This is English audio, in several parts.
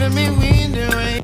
giving me wind and rain.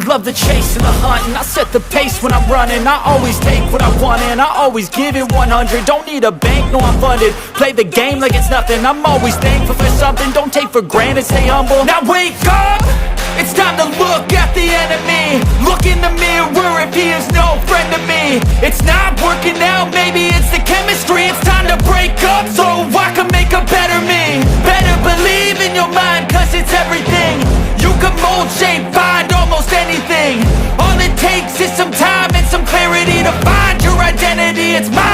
Love the chase and the hunt, and I set the pace when I'm running. I always take what I want and I always give it 100. Don't need a bank, no I'm funded. Play the game like it's nothing. I'm always thankful for something. Don't take for granted, stay humble. Now wake up! It's time to look at the enemy. Look in the mirror if he is no friend to me. It's not working out, maybe it's the chemistry. It's time to break up so I can make a better me. Better believe in your mind, cause it's everything. You can mold, shape, find almost anything. All it takes is some time and some clarity to find your identity. It's my